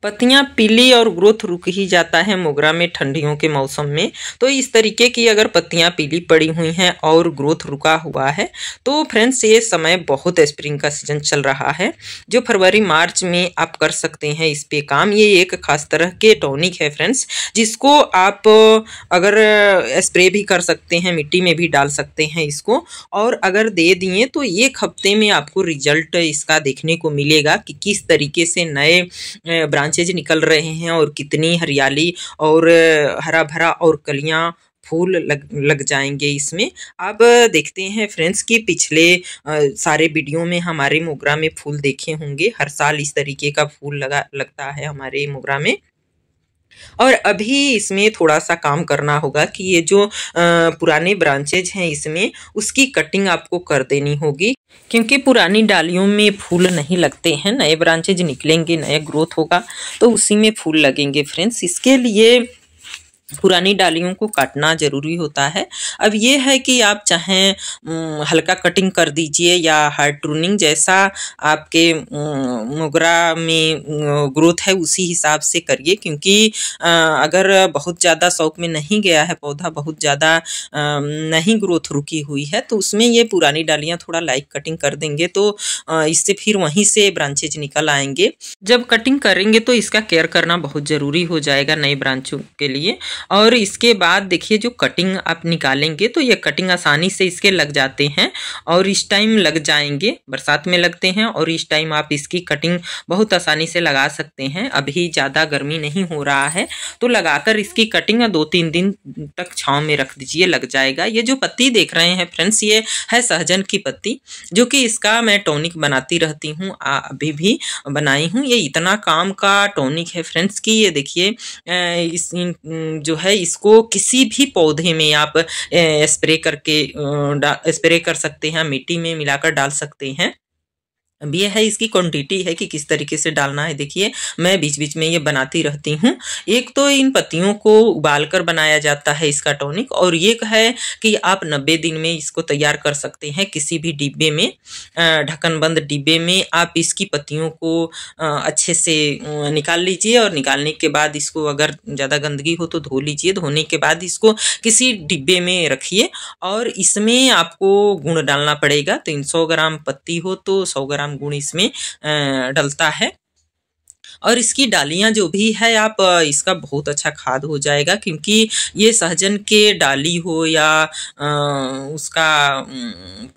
पत्तियां पीली और ग्रोथ रुक ही जाता है मोगरा में ठंडियों के मौसम में। तो इस तरीके की अगर पत्तियां पीली पड़ी हुई हैं और ग्रोथ रुका हुआ है तो फ्रेंड्स ये समय बहुत स्प्रिंग का सीजन चल रहा है, जो फरवरी मार्च में आप कर सकते हैं इस पे काम। ये एक खास तरह के टॉनिक है फ्रेंड्स, जिसको आप अगर स्प्रे भी कर सकते हैं, मिट्टी में भी डाल सकते हैं इसको, और अगर दे दिए तो 1 हफ्ते में आपको रिजल्ट इसका देखने को मिलेगा कि किस तरीके से नए ब्रांचेज निकल रहे हैं और कितनी हरियाली और हरा भरा और कलियां फूल लग जाएंगे इसमें। अब देखते हैं फ्रेंड्स कि पिछले सारे वीडियो में हमारे मोगरा में फूल देखे होंगे, हर साल इस तरीके का फूल लगता है हमारे मोगरा में। और अभी इसमें थोड़ा सा काम करना होगा कि ये जो पुराने ब्रांचेज हैं इसमें उसकी कटिंग आपको कर देनी होगी, क्योंकि पुरानी डालियों में फूल नहीं लगते हैं। नए ब्रांचेज निकलेंगे, नया ग्रोथ होगा तो उसी में फूल लगेंगे फ्रेंड्स। इसके लिए पुरानी डालियों को काटना जरूरी होता है। अब ये है कि आप चाहें हल्का कटिंग कर दीजिए या हार्ड ट्रूनिंग, जैसा आपके मोगरा में ग्रोथ है उसी हिसाब से करिए, क्योंकि अगर बहुत ज़्यादा शौक में नहीं गया है पौधा, बहुत ज़्यादा नहीं ग्रोथ रुकी हुई है, तो उसमें ये पुरानी डालियाँ थोड़ा लाइट कटिंग कर देंगे तो इससे फिर वहीं से ब्रांचेज निकल आएंगे। जब कटिंग करेंगे तो इसका केयर करना बहुत ज़रूरी हो जाएगा नए ब्रांचों के लिए। और इसके बाद देखिए जो कटिंग आप निकालेंगे तो ये कटिंग आसानी से इसके लग जाते हैं, और इस टाइम लग जाएंगे, बरसात में लगते हैं, और इस टाइम आप इसकी कटिंग बहुत आसानी से लगा सकते हैं। अभी ज़्यादा गर्मी नहीं हो रहा है तो लगाकर इसकी कटिंग 2-3 दिन तक छांव में रख दीजिए, लग जाएगा। ये जो पत्ती देख रहे हैं फ्रेंड्स, ये है सहजन की पत्ती, जो कि इसका मैं टॉनिक बनाती रहती हूँ, अभी भी बनाई हूँ। ये इतना काम का टॉनिक है फ्रेंड्स कि ये देखिए इस जो है इसको किसी भी पौधे में आप स्प्रे कर सकते हैं, मिट्टी में मिलाकर डाल सकते हैं। अब ये है इसकी क्वांटिटी है कि किस तरीके से डालना है। देखिए मैं बीच बीच में ये बनाती रहती हूँ। एक तो इन पत्तियों को उबालकर बनाया जाता है इसका टॉनिक, और ये है कि आप 90 दिन में इसको तैयार कर सकते हैं किसी भी डिब्बे में, ढक्कन बंद डिब्बे में आप इसकी पत्तियों को अच्छे से निकाल लीजिए, और निकालने के बाद इसको अगर ज़्यादा गंदगी हो तो धो लीजिए। धोने के बाद इसको किसी डिब्बे में रखिए, और इसमें आपको गुड़ डालना पड़ेगा। 300 ग्राम पत्ती हो तो 100 ग्राम गुण इसमें डलता है। और इसकी डालियां जो भी है आप इसका बहुत अच्छा खाद हो जाएगा, क्योंकि ये सहजन के डाली हो या उसका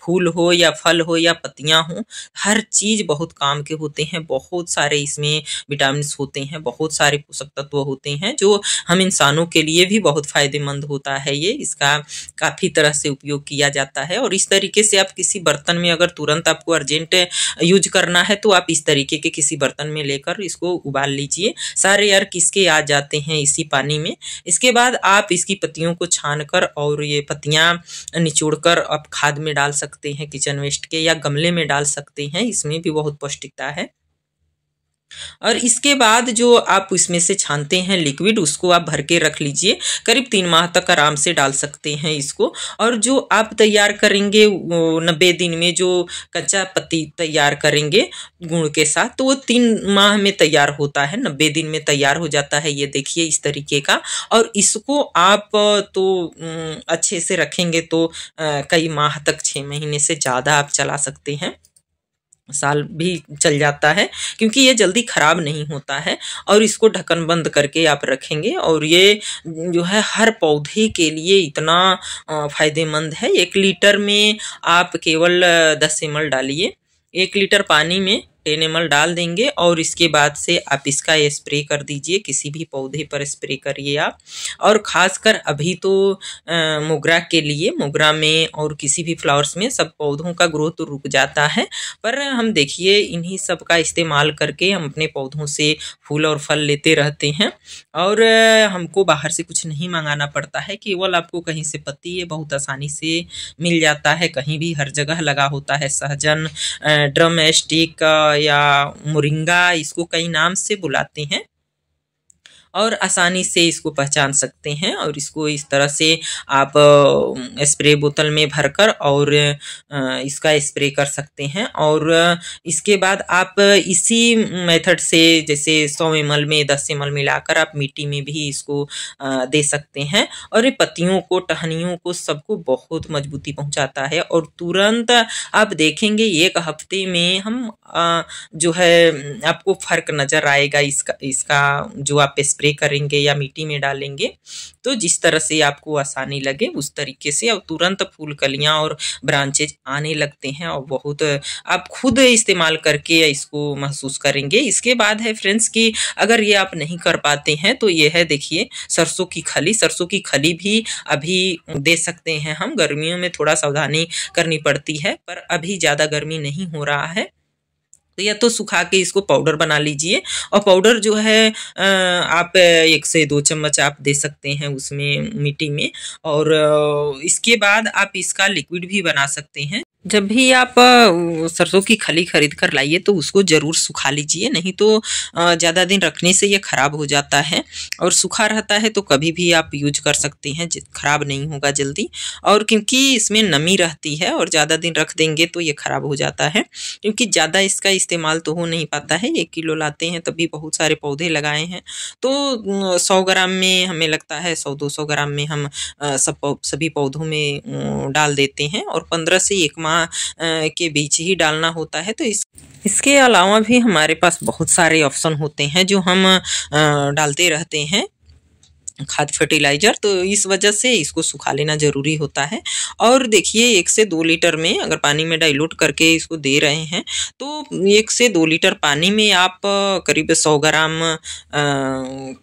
फूल हो या फल हो या पत्तियां हो, हर चीज़ बहुत काम के होते हैं। बहुत सारे इसमें विटामिन होते हैं, बहुत सारे पोषक तत्व होते हैं, जो हम इंसानों के लिए भी बहुत फायदेमंद होता है। ये इसका काफ़ी तरह से उपयोग किया जाता है। और इस तरीके से आप किसी बर्तन में अगर तुरंत आपको अर्जेंट यूज करना है तो आप इस तरीके के किसी बर्तन में लेकर इसको उबाल लीजिए। सारे अर्क इसके आ जाते हैं इसी पानी में। इसके बाद आप इसकी पत्तियों को छानकर और ये पत्तियां निचोड़कर आप खाद में डाल सकते हैं, किचन वेस्ट के, या गमले में डाल सकते हैं। इसमें भी बहुत पौष्टिकता है। और इसके बाद जो आप इसमें से छानते हैं लिक्विड, उसको आप भर के रख लीजिए। करीब 3 माह तक आराम से डाल सकते हैं इसको। और जो आप तैयार करेंगे 90 दिन में जो कच्चा पत्ती तैयार करेंगे गुड़ के साथ, तो वो 3 माह में तैयार होता है, 90 दिन में तैयार हो जाता है। ये देखिए इस तरीके का। और इसको आप तो अच्छे से रखेंगे तो कई माह तक, 6 महीने से ज़्यादा आप चला सकते हैं, साल भी चल जाता है, क्योंकि ये जल्दी खराब नहीं होता है। और इसको ढक्कन बंद करके आप रखेंगे, और ये जो है हर पौधे के लिए इतना फायदेमंद है। 1 लीटर में आप केवल 10 ml डालिए। 1 लीटर पानी में 10 ml डाल देंगे, और इसके बाद से आप इसका स्प्रे कर दीजिए। किसी भी पौधे पर स्प्रे करिए आप। और ख़ासकर अभी तो मोगरा के लिए, मोगरा में और किसी भी फ्लावर्स में सब पौधों का ग्रोथ तो रुक जाता है, पर हम देखिए इन्हीं सब का इस्तेमाल करके हम अपने पौधों से फूल और फल लेते रहते हैं। और हमको बाहर से कुछ नहीं मंगाना पड़ता है, केवल आपको कहीं से पत्ती ये बहुत आसानी से मिल जाता है, कहीं भी हर जगह लगा होता है। सहजन, ड्रम स्टिक या मोरिंगा, इसको कई नाम से बुलाते हैं। और आसानी से इसको पहचान सकते हैं। और इसको इस तरह से आप स्प्रे बोतल में भरकर और इसका स्प्रे कर सकते हैं। और इसके बाद आप इसी मेथड से जैसे 100 ml में 10 ml मिलाकर आप मिट्टी में भी इसको दे सकते हैं। और ये पत्तियों को, टहनियों को, सबको बहुत मजबूती पहुंचाता है। और तुरंत आप देखेंगे 1 हफ्ते में हम जो है आपको फर्क नजर आएगा इसका जो आप स्प्रे करेंगे या मिट्टी में डालेंगे तो जिस तरह से आपको आसानी लगे उस तरीके से। और तुरंत फूल कलियां और ब्रांचेज आने लगते हैं और बहुत आप खुद इस्तेमाल करके इसको महसूस करेंगे। इसके बाद है फ्रेंड्स कि अगर ये आप नहीं कर पाते हैं तो ये है देखिए सरसों की खली। सरसों की खली भी अभी दे सकते हैं हम। गर्मियों में थोड़ा सावधानी करनी पड़ती है पर अभी ज़्यादा गर्मी नहीं हो रहा है तो या तो सुखा के इसको पाउडर बना लीजिए। और पाउडर जो है आप 1 से 2 चम्मच आप दे सकते हैं उसमें मिट्टी में। और इसके बाद आप इसका लिक्विड भी बना सकते हैं। जब भी आप सरसों की खली खरीद कर लाइए तो उसको ज़रूर सुखा लीजिए, नहीं तो ज़्यादा दिन रखने से ये ख़राब हो जाता है। और सूखा रहता है तो कभी भी आप यूज कर सकते हैं, ख़राब नहीं होगा जल्दी। और क्योंकि इसमें नमी रहती है और ज़्यादा दिन रख देंगे तो ये ख़राब हो जाता है, क्योंकि ज़्यादा इसका इस्तेमाल तो हो नहीं पाता है। 1 किलो लाते हैं तभी बहुत सारे पौधे लगाए हैं तो 100 ग्राम में हमें लगता है 100-200 ग्राम में हम सभी पौधों में डाल देते हैं। और 15 से 1 माह के बीच ही डालना होता है। तो इसके अलावा भी हमारे पास बहुत सारे ऑप्शन होते हैं जो हम डालते रहते हैं खाद फर्टिलाइजर। तो इस वजह से इसको सुखा लेना ज़रूरी होता है। और देखिए 1 से 2 लीटर में अगर पानी में डाइल्यूट करके इसको दे रहे हैं तो 1 से 2 लीटर पानी में आप करीब 100 ग्राम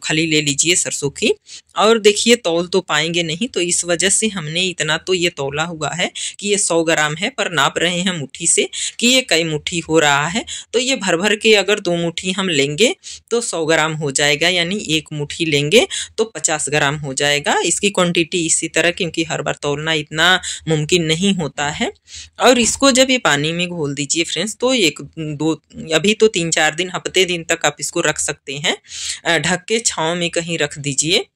खली ले लीजिए सरसों की। और देखिए तौल तो पाएंगे नहीं तो इस वजह से हमने इतना तो ये तौला हुआ है कि ये 100 ग्राम है, पर नाप रहे हैं मुट्ठी से कि ये कई मुट्ठी हो रहा है। तो ये भर भर के अगर 2 मुट्ठी हम लेंगे तो 100 ग्राम हो जाएगा, यानी 1 मुट्ठी लेंगे तो 50 ग्राम हो जाएगा। इसकी क्वांटिटी इसी तरह, क्योंकि हर बार तौलना इतना मुमकिन नहीं होता है। और इसको जब ये पानी में घोल दीजिए फ्रेंड्स तो 1-2 अभी तो 3-4 दिन, हफ्ते दिन तक आप इसको रख सकते हैं। ढक के छाँव में कहीं रख दीजिए,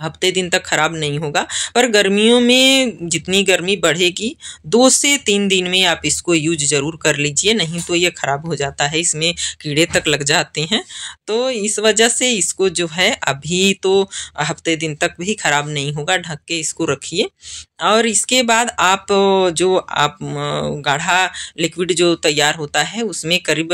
हफ्ते दिन तक खराब नहीं होगा। पर गर्मियों में जितनी गर्मी बढ़ेगी 2 से 3 दिन में आप इसको यूज ज़रूर कर लीजिए, नहीं तो ये ख़राब हो जाता है, इसमें कीड़े तक लग जाते हैं। तो इस वजह से इसको जो है अभी तो हफ्ते दिन तक भी ख़राब नहीं होगा, ढक के इसको रखिए। और इसके बाद आप जो आप गाढ़ा लिक्विड जो तैयार होता है उसमें करीब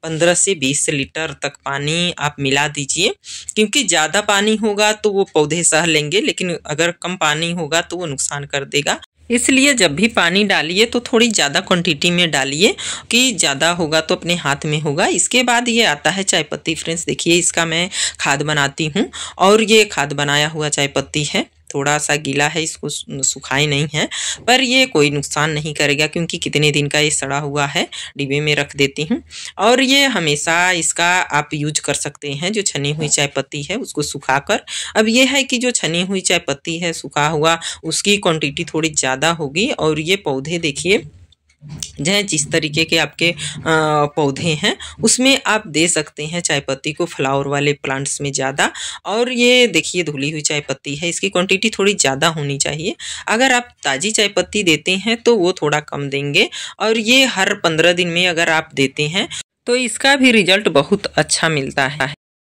15 से 20 लीटर तक पानी आप मिला दीजिए, क्योंकि ज़्यादा पानी होगा तो वो पौधे सह लेंगे, लेकिन अगर कम पानी होगा तो वो नुकसान कर देगा। इसलिए जब भी पानी डालिए तो थोड़ी ज़्यादा क्वांटिटी में डालिए, कि ज़्यादा होगा तो अपने हाथ में होगा। इसके बाद ये आता है चाय पत्ती। फ्रेंड्स देखिए इसका मैं खाद बनाती हूँ और ये खाद बनाया हुआ चाय पत्ती है। थोड़ा सा गीला है, इसको सुखाई नहीं है, पर ये कोई नुकसान नहीं करेगा क्योंकि कितने दिन का ये सड़ा हुआ है। डिब्बे में रख देती हूँ और ये हमेशा इसका आप यूज कर सकते हैं। जो छनी हुई चाय पत्ती है उसको सुखाकर, अब ये है कि जो छनी हुई चाय पत्ती है सूखा हुआ उसकी क्वांटिटी थोड़ी ज़्यादा होगी। और ये पौधे देखिए जिस तरीके के आपके पौधे हैं उसमें आप दे सकते हैं चाय पत्ती को, फ्लावर वाले प्लांट्स में ज़्यादा। और ये देखिए धुली हुई चाय पत्ती है, इसकी क्वांटिटी थोड़ी ज़्यादा होनी चाहिए। अगर आप ताज़ी चाय पत्ती देते हैं तो वो थोड़ा कम देंगे। और ये हर 15 दिन में अगर आप देते हैं तो इसका भी रिजल्ट बहुत अच्छा मिलता है।